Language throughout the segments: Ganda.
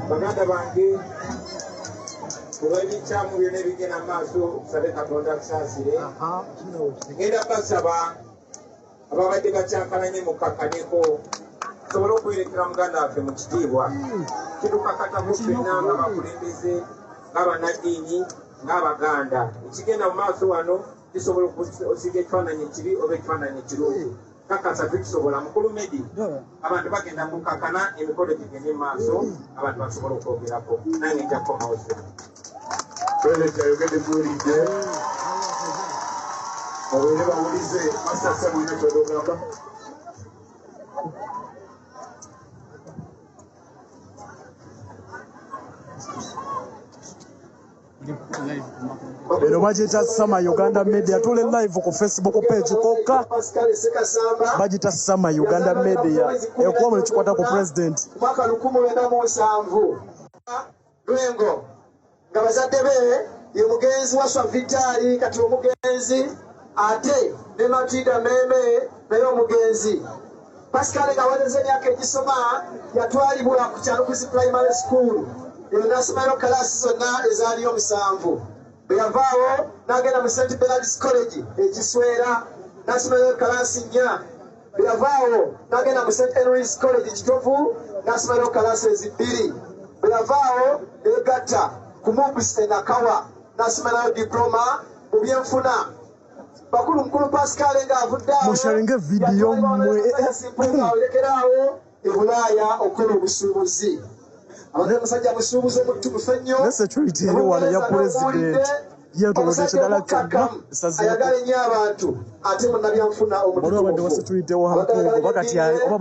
Baganda bange olw'ebikyamu byonna ebigenda mu maaso sabe Katonda tusaasire ngenda basaba ababadde bakyankalanye mukakkaneko tusobole okwerekera muganda waffe mu kitiibwa kitukakatako ffenna nga bakulembeze ng'abannaddiini ng'abaganda ekigenda mu maaso wano kisobola okusiga ekifaananyi ekibi oba ekifaananyi ekirungi kakasa tukisobola mukulu Medi abantu bagenda mukakana emikolo gigende mu maaso abantu basobola okwogerako nange nja kukomawo ffenna ayogedde guwulidde obwene bawulize masasa mwine kyodogamba Ero bagita Sama Uganda Media tule live ku Facebook page koka bagita Sama Uganda Media ekuwa mu kikwata ku president mwaka 1997 Lwengo nga bazadde be ye mugenzi wa Swavitali kati omugenzi ate ne Matilda Meme naye omugenzi Pascal Gawaleze emyaka egisoma yatwalibwa ku Kyalukuzi Primary School nasomero kalasi zonna ezaaliyo 7 bwe yavaawo n'agenda mu St. Bernard's College ekiswera nasomero kalasi 4 bwe yavaawo n'agenda mu St. Henry's College Kitovu nasomero kalasi 2 bwe yavaawo n'egatta ku Mubis Nakawa nasomero diploma mu byenfuna bakulu mukulu Pascal ng'avuddeawo musharinge video mwe olekeraawo e Bulaaya okukola obusuubuzi abadde musajja musuubuzi omutuufu ennyo security eri wano ya president yetolodde ekidala kyonna ayagala ennyo abantu ate munnabyanfuna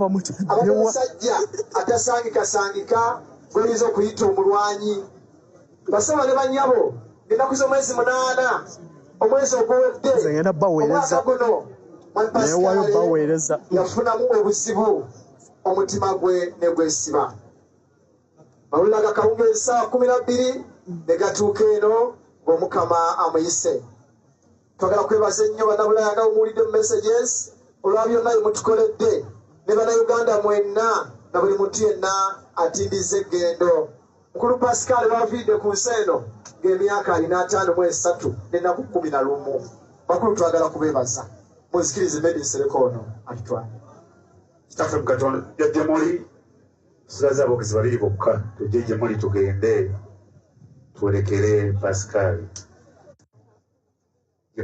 omutuufumusajja atasangikasangika gweyinza okuyita omulwanyi basaba ne banyabo ennaku z'omwezi 8 omwezi ogwowedde omwaka guno yafunamu obuzibu omutima gwe ne gwesiba Mawulaga kawungeezi saa 12 ne gatuuka eno ng'Omukama amuyise. Twagala kwebaza ennyo bannabulaaya nga bumuwulidde mu messages olwa byonna bye mutukoledde ne bannayuganda mwenna na buli muntu yenna atindiza eggendo. Mukulu Pascal baaviidde ku nsi eno ng'emyaka 53 n'ennaku 11. Bakulu twagala kubeebaza. Muzikirize Medi Nsereko ono atutwale. Kitaffe mu Katonda jjajja muli tulaze aboogezi babiri bokka tujje muli tugende tuwerekere Pascal the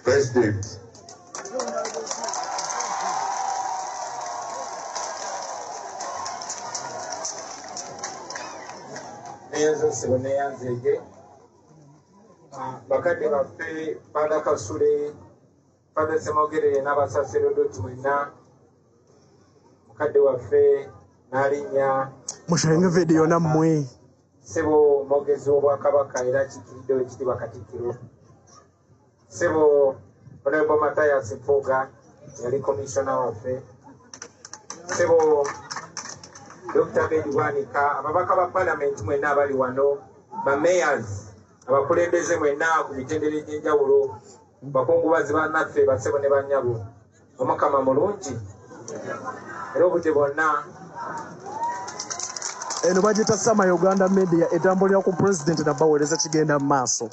president neyanza sibo neyanzege bakadde baffe Fada Kasule Fada Semogerere n'abasaserodoti mwenna mukadde waffe n'alinnya musharinge video nammwe sebo mwogezi w'Obwakabaka era kikiridde wekitiibwa Katikkiro sebo Honorable Mathias Mpuuga yali komishona waffe sebo Dr. Bedi Bwanika ababaka ba Parliament mwenna abali wano ba mayors abakulembeze mwenna ku mitendera egy'enjawulo bakungubazi bannaffe basebo ne bannyabo Omukama mulungi era obudde bwonna eno bagita Sama Uganda Media etambulira ku president nabaweereza kigenda mu maaso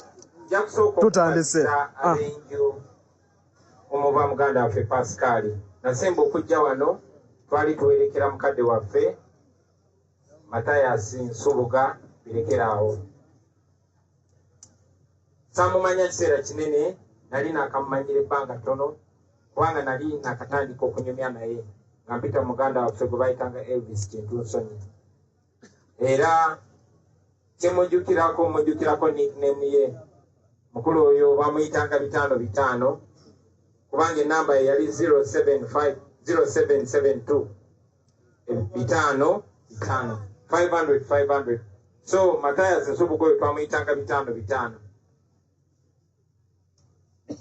tutandise omuba muganda waffe Pascal nasemba okujja wano twali tuwerekera mukadde waffe Mathias Nsubuga birekeraawo samumanya kiseera kinene nali nakamumanyira ebbanga ttono kubanga nali nakatandika okunyumya naye nga mpita muganda waffe gwe bayitanga Elvis Kintu Nsonyi. Era mujjukirako nickname ye mukulu oyo bamuyitanga 5 kubanga enamba ye yali 0772 500. So Matthias Nsubugoyo twamuyitanga 5.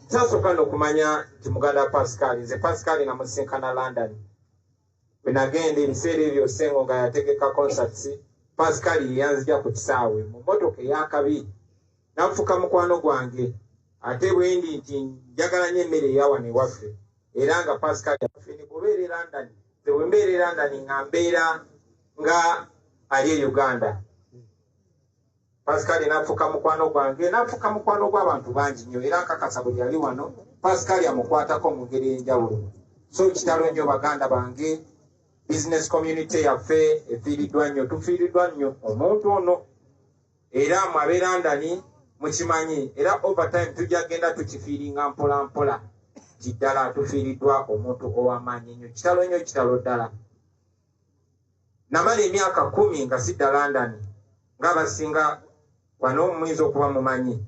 Tasooka n'okumanya nti muganda Pascal, nze Pascal namusinkana London bwe nagenda ebiseera ebyo Ssengo nga yategeka concerts. Pascal yanzija ku kisaawe mu mmotoka ey'akabi n'afuka mukwano gwange ate bwendi nti njagala nnyo emmere eyawane waffe era nga Pascal yaffe bw'obeera London nze bwe mbeera London nga mbeera nga ali e Uganda. Pascal n'afuka mukwano gwange n'afuka mukwano gw'abantu bangi nnyo era nkakasa bwe yali wano Pascal yamukwatako mu ngeri ey'enjawulo. So kitalo nnyo baganda bange, business community yaffe efiiriddwa nnyo, tufiiriddwa nnyo omuntu ono era mwabe London mukimanyi era overtime tujja genda tukifiiringa mpola mpola kiddala tufiiriddwa omuntu ow'amaanyi nnyo, kitalo ddala. Namala emyaka 10 nga sidda London ng'abasinga wano muyinza okuba mumanyi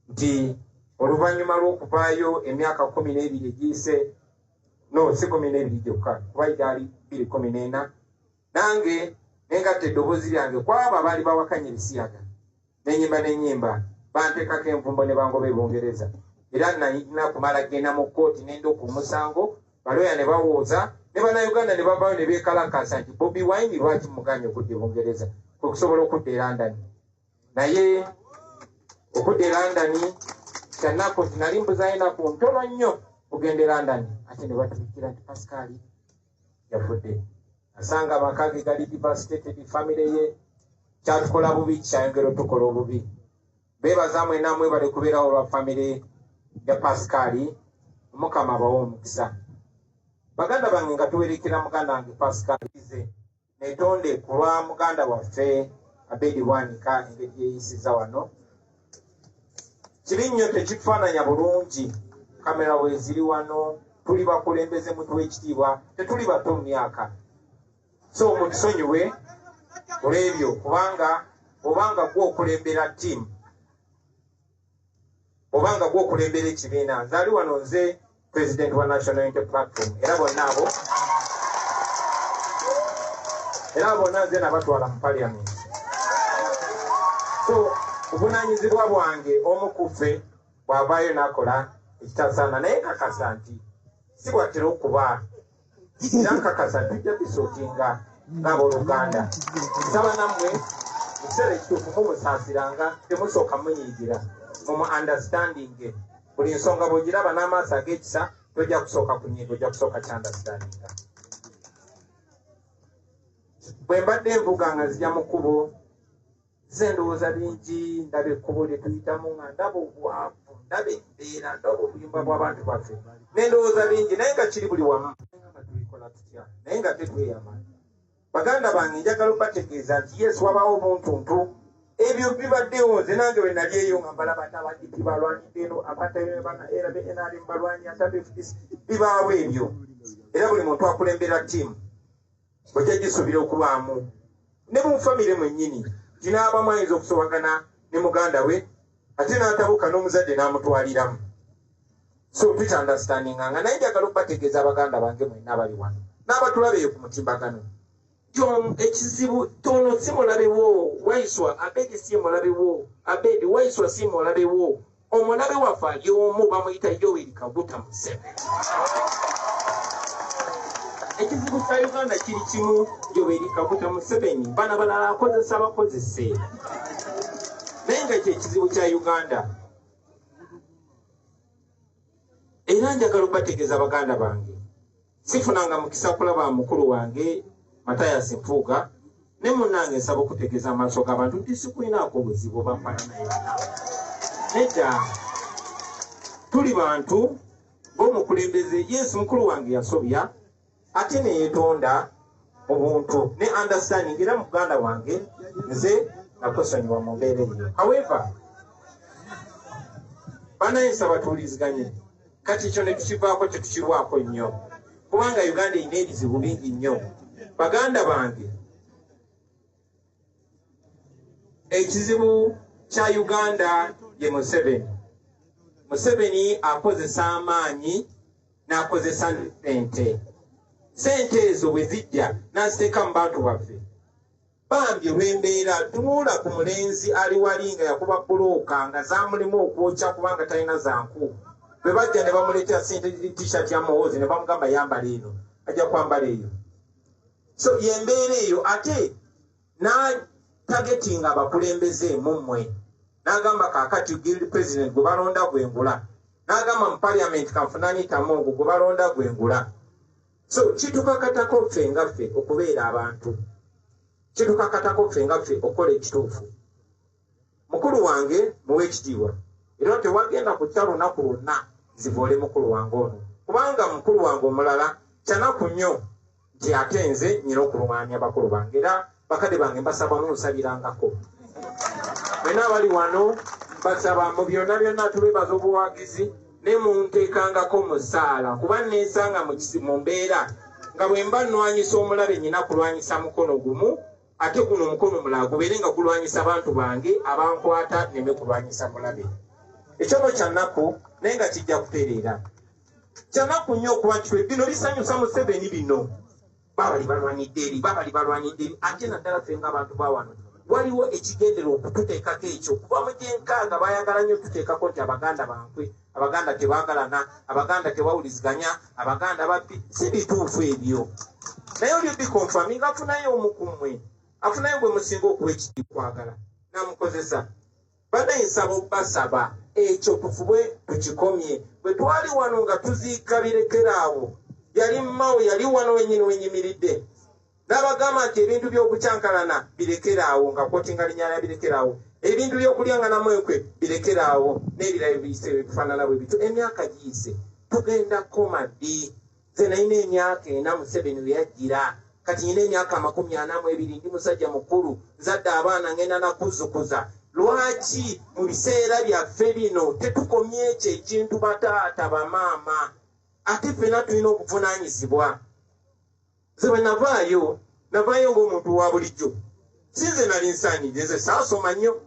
nti oluvannyuma lw'okuvaayo emyaka 12 egiyise, no si 12 gyokka kuba gyali 2014, nange nengatta eddoboozi lyange kwabo abaali bawakanya ebisiyaga n'ennyimba banteekako envumbo ne bangoba Bungereza. Era nalina kumala genda mu kkooti nenda ku musango, baloya ne bawooza ne bannayuganda ne bavaayo ne beekalakasa nti Bobi Wine lwaki muganya okudda e Bungereza okusobola okudda e London. Naye okudda e London kyannako nti nali mbuzaayo ennaku ntono nnyo okugenda e London, ate ne batubikira nti Pascal yafudde. Asanga amaka ge gali devastated, family ye kyatukola bubi kyayongera otukola obubi. Beebaza mwena mwebale kubeerawo olwa family ya Pascal, Mukama abawe omukisa. Baganda bange nga tuwerekera muganda wange Pascal netonde kulwa muganda waffe Abedi Bwanika engeri yeyisiza wano. Kiri nnyo tekifaananya bulungi kamera weeziri wano, tuli bakulembeze muntu w'ekitiibwa, tetuli bato mu myaka. So mutusonyiwe olw'ebyo kubanga obanga gwe okulembera ttiimu, obanga gwe okulembera ekibiina. Nzaali wano nze President wa National Unity Platform era bonna nze nabatwala mu Parliament. So obunaanyizibwa bwange omu ku ffe bw'avaayo n'akola ekitasaana, naye nkakasa nti si bwatera okuba era nkakasa tujja bisookinga ng'abooluganda. Nsaba nammwe ekiseera ekituufu mumusaasiranga, temusooka munyiigira mu understanding. Buli nsonga bw'ogiraba n'amaaso ag'ekisa tojja kusooka kunyiiga, ojja kusooka kyandastandinga. Bwe mbadde envuga nga nzija mu kkubo, nze ndowooza bingi, ndaba ekkubo lye tuyitamu nga ndaba obwavu, ndaba embeera, ndaba obuyimba bw'abantu baffe, n'endowooza bingi naye nga kiri buli wamu. Nga tulikola tutya naye nga tetweyama. Baganda bange njagala obategeeza nti Yesu wabaawo obuntuntu ebyo bibaddewo. Nze nange bwe nali eyo nga mbalaba n'abaddipi balwanidde eno era NRM balwanyi atabefudisi bibaawo ebyo. Era buli muntu akulembera ttiimu bw'ejja gisuubira okubaamu ne mu famire mwennyini tinaabamu ayinza okusobagana ne muganda we ate n'atabuka n'omuzadde n'amutwaliramu. So tutandastandinga nga naye njagala okubategeeza abaganda bange mwenna abali wano n'abatulabeeyo ku mutimbagano. Ekizibu tono si mulabewo, Waiswa Abedi si mulabewo, Abedi Waiswa si mulabewo, omulabe waffe ali omu bamuyita Yoweri Kaguta Museveni. Ekizibu kya Uganda kiri kimu, Yoweri Kaguta Museveni bana balala akozesa abakozese. Naye nga ekizibu kya Uganda era njagala okubategeeza abaganda bange, sifunanga mukisa kulaba mukulu wange Matthias Mpuuga ne munnange nsaba okutegeeza amaaso g'abantu nti sikulinaako buzibu bampana naye. Nedda tuli bantu ng'omukulembeze. Yesu mukulu wange yasobya ate ne yeetonda obuntu ne understanding, era muganda wange nze nakusonyiwa mu mbeera eyo. However, banaye nsaba tuwuliziganye kati ekyo ne tukivaako tetukirwako nnyo kubanga Uganda erina ebizibu bingi nnyo. Baganda bange, ekizibu kya Uganda ye Museveni. Museveni akozesa amaanyi n'akozesa ssente. Ssente ezo bwe zijja n'aziteeka mu bantu baffe. Bambi olw'embeera tunuula ku mulenzi ali wali nga yakuba bbulooka nga zaamulimu okwokya kubanga talina zanku. Bwe bajja ne bamuleetera ssente t-shirt ya Muhoozi ne bamugamba yambala eno, ajja kwambala eyo. So y'embeera eyo ate n'atagetinga abakulembeze mu mmwe. N'agamba kaakati guild president gwe balonda gwengula. N'agamba mu parliament kanfunani tamongo gwe balonda gwengula. So kitukakatako ffe nga ffe okubeera abantu. Kitukakatako ffe nga ffe okukola ekituufu. Mukulu wange muwe ekitiibwa. Era tewagenda kutya lunaku lwonna zivoole mukulu wange ono. Kubanga mukulu wange omulala kyanaku nnyo nti ate nze nnyina okulwanya bakulu bange. Era bakadde bange mbasaba munsabirangako. Bwena abali wano mbasaba mu byonna byonna tubebaza obuwagizi ne munteekangako mu ssaala kuba neesanga mu mbeera nga bwe mba nnwanyisa omulabe nnyina kulwanyisa mukono gumu ate guno omukono mulala gubeere nga gulwanyisa abantu bange abankwata neme kulwanyisa mulabe. Ekyono kyannaku naye nga kijja kutereera. Kyannaku nnyo okuba kitwe bino bisanyusa Museveni bino. Babali balwanidde eri ate naddala ffe ng'abantu ba wano. Waliwo ekigendera okututeekako ekyo kuba mu gyenkaaga bayagala nnyo tuteekako nti Abaganda bankwe, Abaganda tebaagalana, Abaganda tebawuliziganya, Abaganda babbi. Si bituufu ebyo. Naye oli bikonfaminga afunayo omu ku mmwe. Afunayo gwe musinga okuwa ekitiibwa kwagala. Namukozesa. Banaye nsaba obbasaba ekyo tufube tukikomye. Bwe twali wano nga tuziika birekeraawo. Yali mmawo yali wano wennyini wenyimiridde. N'abagamba nti ebintu by'okukyankalana birekeraawo nga kwotinga linnya birekeraawo. Ebintu by'okulya nga namwenkwe birekeraawo. N'ebirala biyise bifaanana bwe bityo. Emyaka giyise. Tugenda koma ddi. Nze nalina emyaka 4 Museveni we yajjira. Kati nina emyaka 42 ndi musajja mukulu. Nzadde abaana ngenda nakuzukuza. Lwaki mu biseera byaffe bino tetukomye ekyo ekintu bataata bamaama? Ate ffenna tulina okuvunaanyizibwa. Nze bwe navaayo ng'omuntu wa bulijjo. Sinze nali nsaanidde, nze saasoma nnyo.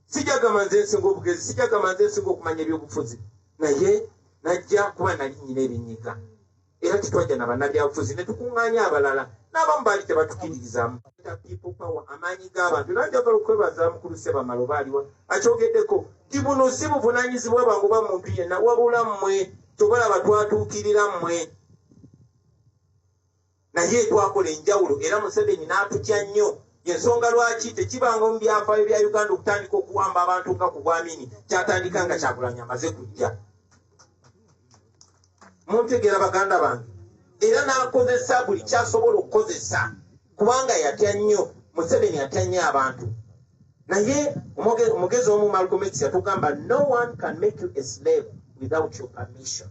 Sijagamba nze nsinga obugezi, sijagamba nze nsinga okumanya ebyobufuzi. Naye najja kuba nali nnyina ebinyiga. Era titwajja na bannabyabufuzi ne tukuŋŋaanya abalala. N'abamu baali tebatukiririzamu. People power, amaanyi g'abantu. Era njagala okwebaza mukulu Ssebamaloba aliwa akyogeddeko nti buno si buvunaanyizibwa bwange oba muntu yenna wabula mmwe tobalaba twatuukirira mmwe. Naye twakola enjawulo era Museveni n'atutya nnyo. Yensonga lwaki tekibanga mu byafaayo bya Uganda okutandika okuwamba abantu nga ku Bwamini kyatandika nga Kyagulanyi amaze kujja. Muntegeera baganda bange. Era n'akozesa buli kyasobola okukozesa kubanga yatya nnyo. Museveni yatya nnyo abantu. Naye omugezi omu Malcolm X yatugamba no one can make you a slave without your permission.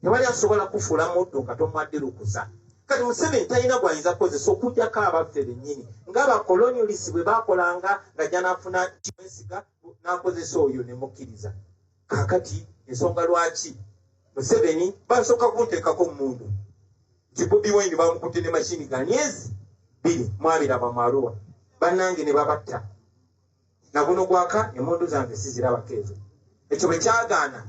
Tewali asobola kufuula muddu nga tomwadde lukusa. Kati Museveni talina gwayinza kukozesa okugyako abaffe bennyini ng'abakolonialisi bwe baakolanga ng'ajja n'afuna kimwesiga n'akozesa oyo ne mukkiriza. Kaakati ensonga lwaki Museveni basooka kunteekako mmundu nti Bobi Wine bamukutte ne mashini ga myezi 2 mwabiraba mu Arua bannange ne babatta. Na guno gwaka emmundu zange sizirabako ezo. Ekyo bwe kyagaana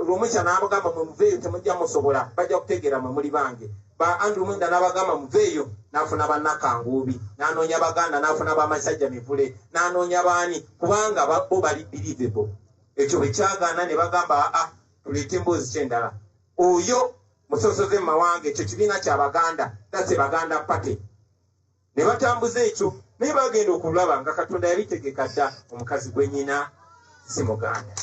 lwomukya n'abagamba mwe muveeyo temujja musobola bajja kutegeera mwe muli bange. Ba Andrew Mwenda n'abagamba muveeyo n'afuna bannakanguubi n'anoonya Baganda n'afuna bamasajja mivule n'anoonya baani kubanga bo bali believable. Ekyo bwe kyagaana ne bagamba tuleete emboozi ky'endala. Oyo musosoze mu mawange ekyo kibiina kya Baganda tase Baganda Party. Ne batambuza ekyo naye bagenda okulaba nga Katonda yabitegeka dda omukazi gwennyina si Muganda.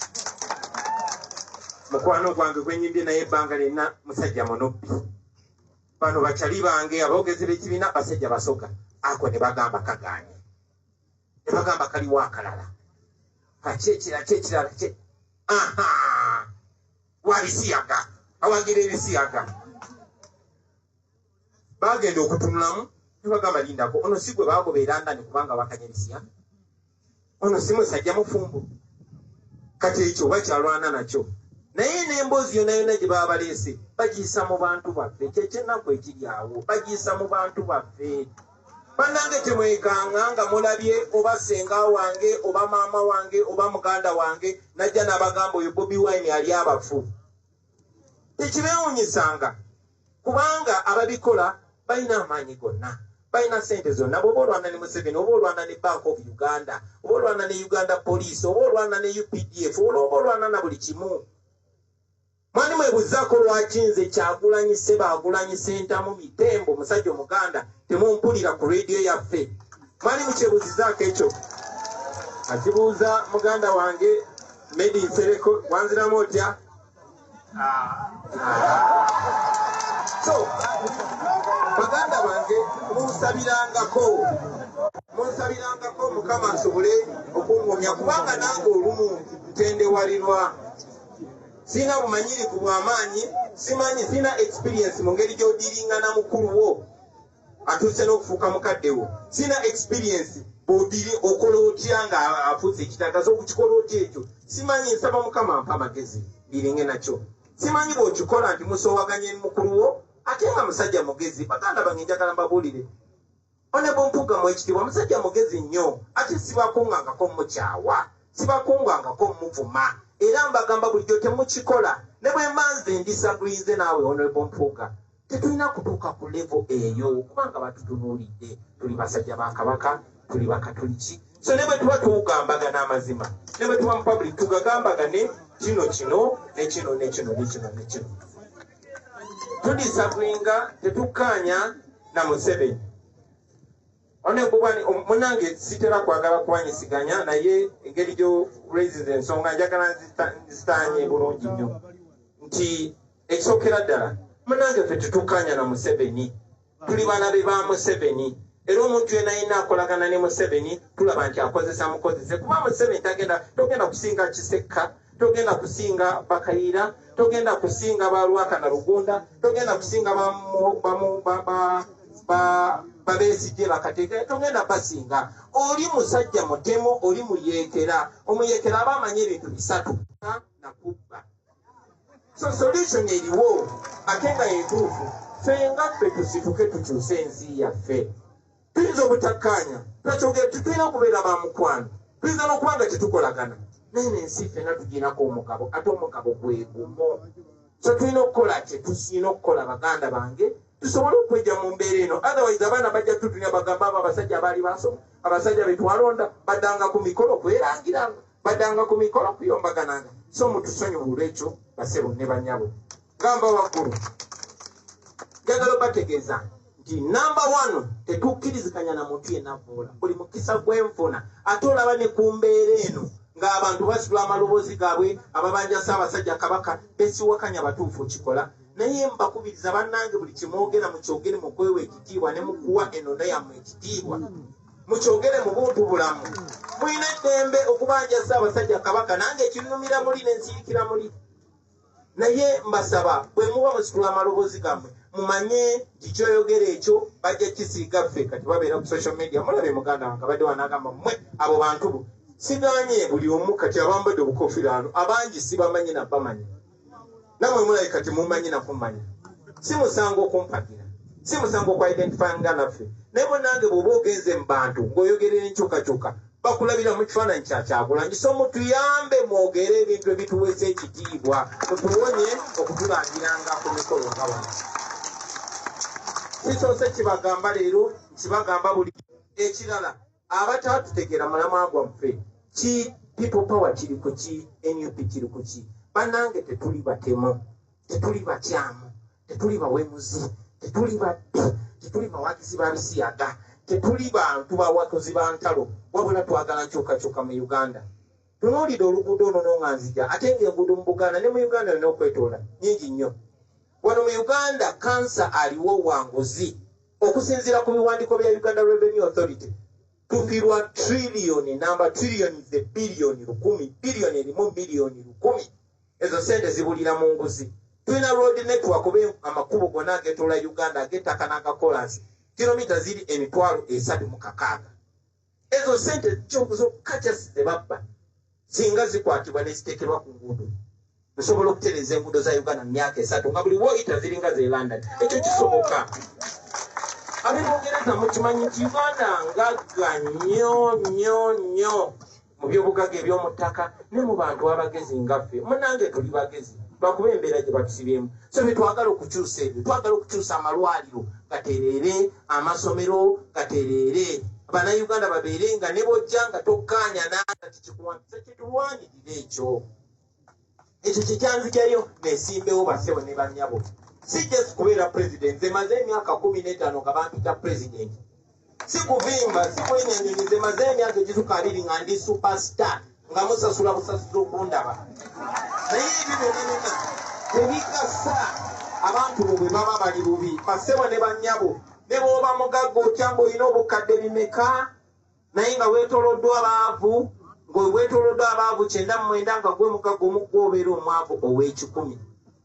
Mukwano gwange gwenyimbye naye ebbanga lyonna musajja munobbi. Bano bakyali bange aboogezi b'ekibiina basajja basoga. Ako ne bagamba kagaanye. Ne bagamba kaliwo akalala. Kyekirala. Wabisiyaga. Awagira ebisiyaga. Bagenda okutunulamu ne bagamba lindako. Ono si gwe baagobeera ndani kubanga bakanya ebisiyaga. Ono si musajja mufumbo. Kati ekyo bakyalwana nakyo. naye n'emboozi yonna gye baba baleese bagiyisa mu bantu baffe kyekyennaku ekiri awo bagiyisa mu bantu baffe. Bannange temwekanga nga mulabye oba senga wange oba maama wange oba muganda wange najja n'abagamba oyo Bobi Wine ali abafu. Tekibeewunyisanga kubanga ababikola balina amaanyi gonna, balina sente zonna. Bw'oba olwana ne Museveni, oba olwana ne Bank of Uganda, oba olwana ne Uganda Police, oba olwana ne UPDF, oba olwana na buli kimu. Mwani mwebuzaako lwaki nze Kyagulanyi Ssebaagulanyi Ssentamu Mitembo musajja Omuganda temumpulira ku rediyo yaffe? Mwani mukyebuzizaako ekyo? Akibuuza muganda wange Medi Nsereko, wanziramu otya? So baganda bange munsabirangako Mukama asobole okungomya kubanga nange olumu ntendewalirwa. Sina bumanyirivu bw'amaanyi, sina experience mu ngeri gy'odiringa na mukulu wo atuuse n'okufuuka mukadde wo. Sina experience bw'odiri okola otya nga afuuse ekitagaza okukikola otya ekyo. Simanyi, nsaba Mukama ampa amagezi ndiringe nakyo. Simanyi bw'okikola nti musoowaganye mukulu wo ate nga musajja mugezi. Baganda bange njagala mbabuulire, Honorable Mpuuga mwekitiibwa musajja mugezi nnyo, ate sibakungangako mukyawa, sibakungangako muvuma. Era mbagamba bulijjo temukikola. Ne bwe mbanze ndisagrinze naawe Honorable Mpuuga, tetulina kutuuka ku level eyo kubanga batutunuulidde. Tuli basajja ba Kabaka, tuli bakatoliki. So ne bwe tuba tuwugambagana amazima, ne bwe tuba mu public tugagambagane kino ne kino. Tudisagringa, tetukkaanya na Museveni. Munange sitera kwagala kwanyisiganya naye engeri gyo raises ensonga njagala nzitaanye bulungi nnyo nti ekisookera ddala munange ffe tetukkaanya na Museveni, tuli balabe ba Museveni. Era omuntu yenna yenna akolagana ne Museveni tulaba nti akozesa mukozese kuba Museveni togenda kusinga Kisekka, togenda kusinga Bakayira, togenda kusinga ba Lwaka na Lugunda, togenda kusinga Besigye Bakateeka, togenda basinga. Oli musajja mutemo, oli muyeekera. Omuyeekera aba amanyi ebintu bisatu na kubba. So solution eriwo ate nga entuufu. Ffe nga ffe tusituke tukyuse ensi yaffe. Tuyinza obutakkaanya, tulina okubeera ba mukwano, tuyinza n'okuba nga tetukolagana naye n'ensi ffenna tugirinako omugabo, ate omugabo gwe gumu. So tulina okukola kye tusiina okukola baganda bange tusobole okwejja mu mbeera eno. Otherwise abaana bajja tutunya bagamba abo abasajja abaali basoma, abasajja be twalonda baddanga ku mikolo kwerangiranga, baddanga ku mikolo kuyombagananga. So mutusonyiwe olw'ekyo basebo ne bannyabo. Gamba waggulu njagala obategeeza nti number 1 tetukkiriziganya na muntu yenna avoola, buli mukisa gw'enfuna. Ate olaba ne ku mbeera eno ng'abantu basitula amaloboozi gaabwe ababanja Ssaabasajja Kabaka besiwakanya batuufu kikola. Naye mbakubiriza bannange buli kimwogera mukyogere mu kwewa ekitiibwa ne mukuwa enono yammwe ekitiibwa, mukyogere mu buntu bulamu. Mulina eddembe okubanja Ssaabasajja Kabaka, nange ekinnumira muli ne nsirikira muli. Naye mbasaba bwe muba musitula amaloboozi gammwe mumanye nti kyoyogera ekyo bajja kisiiga ffe. Kati babeera ku social media, mulabe muganda wange abadde wanagamba mmwe abo bantu bo siganye buli omu kati abambadde obukofiiraano abangi sibamanyi na bamanyi. Namwe mulabe kati mumanyi na kumanya. Si musango okumpagira, si musango okwidentifyinga naffe. Naye bonnange bw'oba ogenze mu bantu ng'oyogerera enkyukakyuka bakulabira mu kifaananyi kya Kyagulanyi. So mutuyambe mwogere ebintu ebituweesa ekitiibwa, mutuwonye okutulangiranga ku mikolo nga wano. Kisoose kibagamba leero, kibagamba buli ekirala. Abatatutegeera mulamwa gwaffe ki people power kiri ku ki, NUP kiri ku ki. Bannange tetuli batemu, tetuli bakyamu, tetuli bawemuzi, tetuli babbi, tetuli bawagizi ba bisiyaga, tetuli bantu bawakozi ba ntalo, wabula twagala nkyukakyuka mu Uganda. Tunuulira oluguudo ono nga nzija ate ng'enguudo mu Buganda ne mu Uganda olina okwetoola nnyingi nnyo. Wano mu Uganda kansa aliwo wanguzi okusinziira ku biwandiiko bya Uganda Revenue Authority. Tufiirwa trillion, namba trillion is a billion, 10 billion erimu miliyoni 10. Ezo sente zibulira mu nguzi. Tulina road network oba amakubo gonna agetoola Uganda ag'ettaka n'agakolansi kilomita ziri 3,600. Ezo sente zokka ze babba singa zikwatibwa ne ziteekerwa ku nguudo. tusobola okutereza enguudo za Uganda mu myaka 3 nga buli woyita ziringa ze London. Ekyo kisoboka. Ab'Obungereza mukimanyi nti Uganda ngagga nnyo mu by'obugagga eby'omu ttaka ne mu bantu abagezi ngaffe. Munnange tuli bagezi lwakuba embeera gye batusibyemu. So twagala okukyusa ebyo, twagala okukyusa amalwaliro gatereere, amasomero gatereere, Bannayuganda babeere nga ne bojja nga tokkaanya nati kikuwandiza kitulwanirira ekyo. Ekyo kikyanzijayo nesimbewo bassebo ne bannyabo. Sijja kubeera president, nze maze emyaka 15 nga bampita president. Si kuvimba, si kwenyenyonyize, maze emyaka egituuka 2 nga ndi superstar nga musasula busasula okundaba. Naye ebyo byonna tebikasa abantu bwe baba bali bubi. Bassebo ne bannyabo ne bw'oba mugagga otya ng'olina obukadde bimeka naye nga weetoloddwa abaavu, ng'weetoloddwa abaavu 99 nga gwe mugagga omu gw'obeera omwavu ow'ekikumi.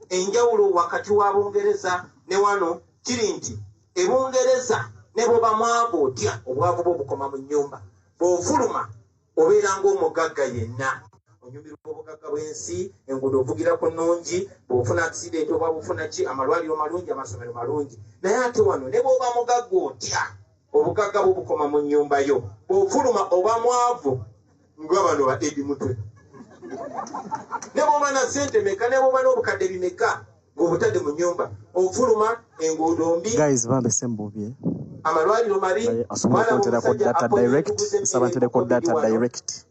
Enjawulo wakati wa Bungereza ne wano kiri nti Ebungereza ne bw'oba mwavu otya obwavu bwo bukoma mu nnyumba. Bw'ofuluma obeera ng'omugagga yenna. Onyumirwa obugagga bw'ensi, enguudo ovugirako nnungi, bw'ofuna accident oba bufuna ki, amalwaliro malungi, amasomero malungi. Naye ate wano ne bw'oba mugagga otya obugagga bwo bukoma mu nnyumba yo. Bw'ofuluma oba mwavu nga bano ba Eddie Mutwe. Ne bw'oba na ssente meka, ne bw'oba n'obukadde bimeka ng'obutadde mu nnyumba, ofuluma enguudo mbi. Guys, bambe sembubye. Amalwaliro mabi. Asobola okwoterako data direct, sabantereko data direct.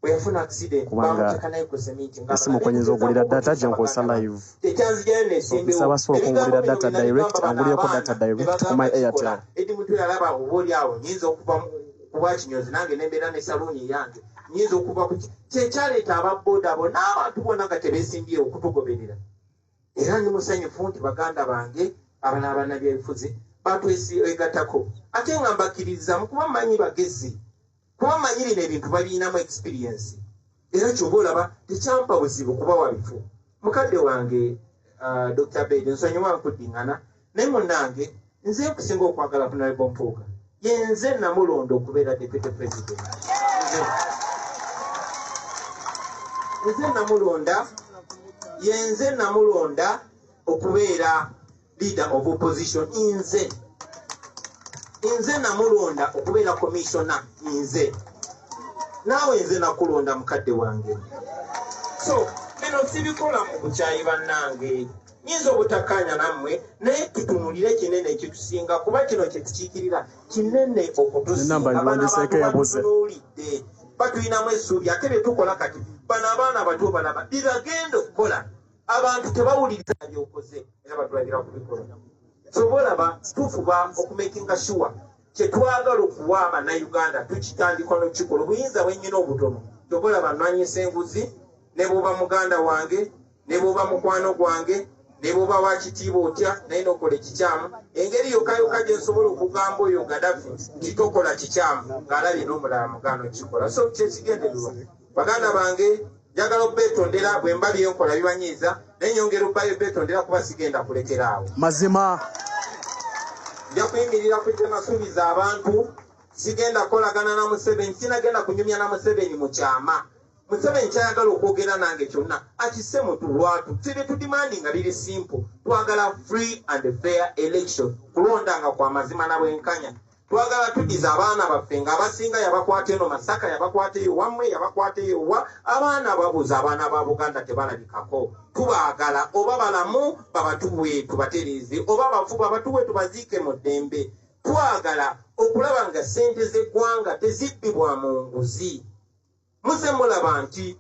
Weyafuna accident bamuteka naye ku sementi nga esimu kwenyeza ogulira data gye nkozesa live. Tekyanzijayo nesimbewo. Sabasobola okungulira data direct, angulireko data direct ku my Airtel. Eddie Mutwe alaba obaoli awo nyinza okuva kuba kinyozi nange nembeera ne saluuni yange. Nyinza okuva ku kyekyaleeta ababooda abo n'abantu bonna nga tebeesimbyewo okutugoberera. Era ndi musanyufu nti baganda bange abana abannabyabufuzi batwegattako. Ate nga mbakkiririza mu kuba mmanyi bagezi. Kuba manyi bino ebintu balinamu experience. Era ky'oba olaba tekyampa buzibu kubawa bifu. Mukadde wange Dr. Bede nsonyiwa nkuddingana naye munnange nze kusinga okwagala Honorable Mpuuga yenze namulonda okubeera deputy president. Yenze namulonda okubeera leader of opposition. Nze namulonda okubeera commissioner. Nze naawe nze nakulonda mukadde wange. So bino sibikola mu bukyayi bannange. Nyinza obutakkaanya nammwe naye tutunulire kinene ekitusinga kuba kino kye tukiikirira kinene okutusinga. Batulinamu essuubi ate bye tukola kati bano abaana bato balaba biragenda okukola abantu tebawuliriza byokoze era batulagira kubikola. So bolaba tufuba okumakinga sure kyetwagala okuwa Abannayuganda tukitandika n'okikola obuyinza bwennyina obutono. Tobolaba nnwanyisa enguzi ne bw'oba muganda wange ne bw'oba mukwano gwange ne bw'oba wakitiibwa otya naye n'okola ekikyamu. Engeri yokka gye nsobola okugamba oyo Gaddafi nti tokola kikyamu ng'alabye n'omulala mugaana okukikola. So kyekigendererwa baganda bange njagala obbeetondera bwe mba byenkola bibanyiiza naye nyongera obbayo obbeetondera kuba sigenda kulekera awo. Mazima nja kuyimirira ku kye nasuubiza abantu. Sigenda kukolagana na Museveni, sinagenda kunyumya na Museveni mu kyama. Museveni kyayagala okwogera nange kyonna akisse mu tulwatu. Fire tudimandinga biri simple. Twagala free and fair election. Kulondanga kwa mazima na bwenkanya. Twagala tuddiza abaana baffe nga abasinga yabakwata eno Masaka, yabakwata eyo wammwe, yabakwata eyo wa. Abaana babuza abaana ba Buganda tebalabikako. Tubaagala oba balamu babatuwe tubatereeze oba bafu babatuwe tubaziike mu ddembe. Twagala okulaba nga ssente z'eggwanga tezibbibwa mu nguzi. Muze mulaba nti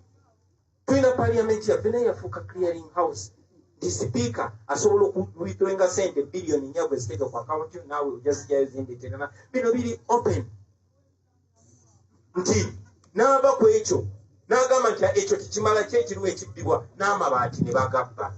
tulina parliament yaffe naye yafuuka clearing house. The speaker asobola okubitwenga ssente biliyoni 4 gwe ziteeka ku akawunti naawe ojazijyayo zindi tenana. Bino biri open. Nti n'ava ku ekyo n'agamba nti ekyo tekimala kyekirimu ekibbibwa n'amabaati ne bagabba.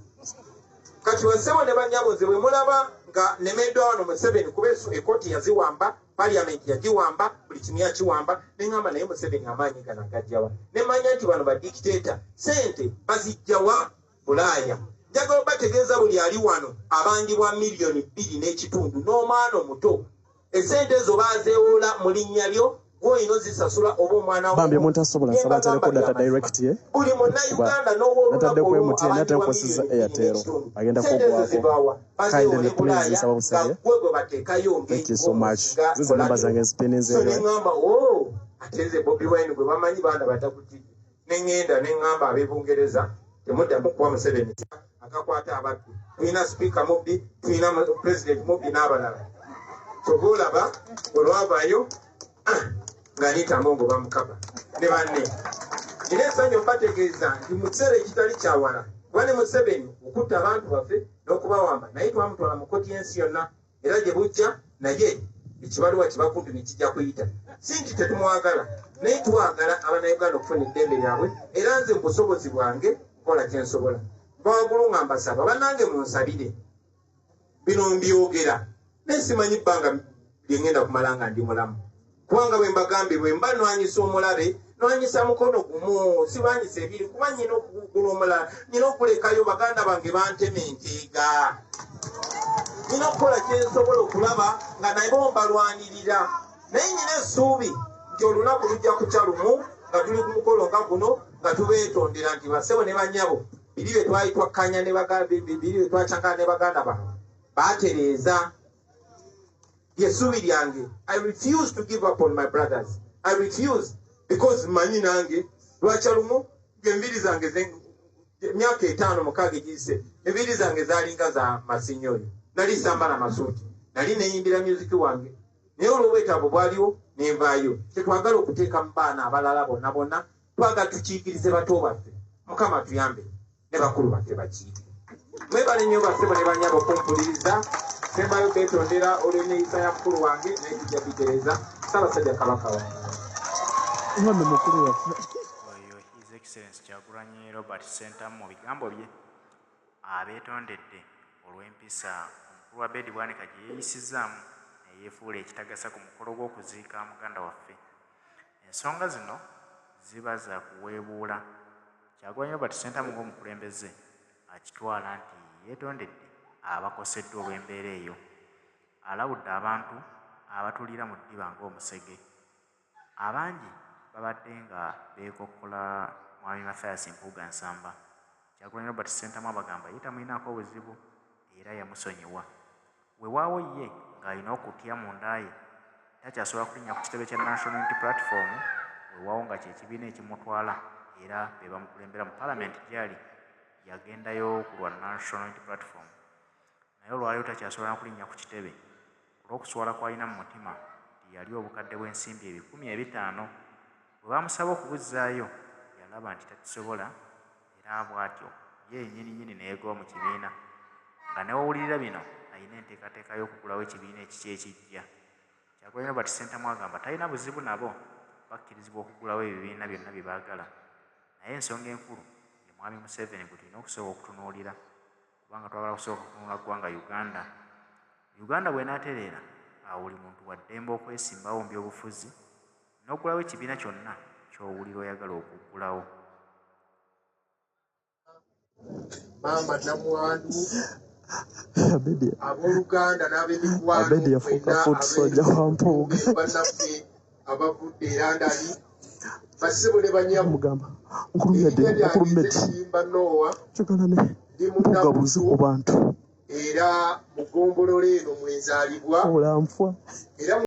Kati bassebo ne bannyaboze bwe mulaba nga nemeddwa wano Museveni kuba ekkooti yaziwamba, parliament yagiwamba, buli kimu yakiwamba, ne ŋŋamba naye Museveni amaanyi gano gajjawa. Ne manya nti bano badikiteeta ssente bazijjawa Bulaaya. Njagala bategeeza buli ali wano abangibwa miliyoni 2.5 n'omwana omuto. Essente ezo baazeewola mu linnya lyo gwoyino zisasula oba omwana bambi omuntu asobola nsaba atereko data direct ye buli munnauganda nataddeko MTN atekwesiza Airtel agenda kugwako kindly please nsaba busabye thank you so much zizo namba zange nzipininzeeyo ate nze Bobi Wine gwe bamanyi baana batakuti neŋŋenda neŋŋamba ab'Ebungereza temuddamu kuwa Museveni akakwata ababbi tulina sipiika mubbi tulina pulezidenti mubbi n'abalala kyova olaba olwavaayo nga nitambo bamukaba ne banne era ensanyo mbategeeza nti mu kiseera ekitali kyawala kuba ne Museveni okutta abantu baffe n'okubawamba naye twamutwala mu kkooti y'ensi yonna era gye bujja naye ekibaluwa kibakumpi ne kijja kuyita si nti tetumwagala naye twagala abanayuganda okufuna eddembe lyabwe era nze mu busobozi bwange nkola kye nsobola mbawagulu nga mbasaba bannange munsabire bino mbyogera naye simanyi bbanga lye ŋŋenda kumala nga ndi mulamu kubanga bwe mbagambye bwe mba nwanyisa omulabe nwanyisa mukono gumu siwanyisa ebiri kuba nyina okugula omulala nyina okulekayo baganda bange banteme enteega nyina okukola kyensobola okulaba nga nabo mbalwanirira naye nyina essuubi nti olunaku lujja kukya lumu nga tuli ku mukolo nga guno nga tubeetondera nti basebo ne banyabo biri bye twali twakkanya biri bye twacankana ne baganda baabwe baatereeza yesubi lyange. I refuse to give up on my brothers. I refuse because manyi nange lwachalumu ngembiri zange myaka 5 mukage gise ebiri zange zalinga za masinyoyo nali sambala masuti nali neyimbira music wange naye olwetabo bwaliwo nenvayo tetwagala okuteeka mbaana abalala bonna bonna twaga tukiikirize bato baffe mukama tuyambe ne bakulu baffe bakiikire mwebale nnyo basebo ne banyabo kumpuliriza sembayo betondera olw'enneeyisa ya mukulu wange nekijja bitereza Ssaabasajja Kabaka wange none mukulu waffe oyo His Excellency Kyagulanyi Robert Ssentamu mu bigambo bye abeetondedde olw'empisa omukulu wa Bedi Bwanika gye yeeyisizaamu neyeefuula ekitagasa ku mukolo gw'okuziika muganda waffe. Ensonga zino ziba za kuweebuula. Kyagulanyi Robert Ssentamu ng'omukulembeze akitwala nti yeetondedde abakoseddwa olw'embeera eyo. Alabudde abantu abatulira mu ddiba ng'omusege. Abangi babadde nga beekokkola Mwami Mathias Mpuuga Nsamba. Kyagulanyi Robert Ssentamu abagamba ye tamulinaako buzibu era yamusonyiwa. Weewaawo ye ng'alina okutya munda ye takyasobola kulinnya ku kitebe kya National Unity Platform weewaawo nga kye kibiina ekimutwala era be bamukulembera mu Parliament gyali yagendayo ku lwa National Unity Platform naye olwaliwo takyasobola kulinnya ku kitebe olw'okuswala kw'alina mu mutima nti yali obukadde bw'ensimbi 500. Bwe baamusaba okubuzzaayo yalaba nti takisobola era bw'atyo ye yennyini neyegoba mu kibiina nga newawulirira bino alina enteekateeka y'okugulawo ekibiina ekiki ekijja. Kyagulanyi Robert Ssentamu agamba talina buzibu nabo bakkirizibwa okugulawo ebibiina byonna bye baagala naye ensonga enkulu ye Mwami Museveni gwe tulina okusooka okutunuulira kubanga twagala kusooka kutunula ggwanga Uganda. Uganda bw'enaatereera awo buli muntu wa ddembe okwesimbawo mu byobufuzi n'okugulawo ekibiina kyonna ky'owulira oyagala okuggulawo. Maama Namwandu abooluganda n'ab'emikwano Abedi yafuuka foot soldier wa Mpuuga bannaffe abavudde e London basebo ne banyabo mugamba nkulumedde Noah kyogala ne Mpuuga buzi ku bantu era mugombolole eno mwenzaalibwa obulanfwa era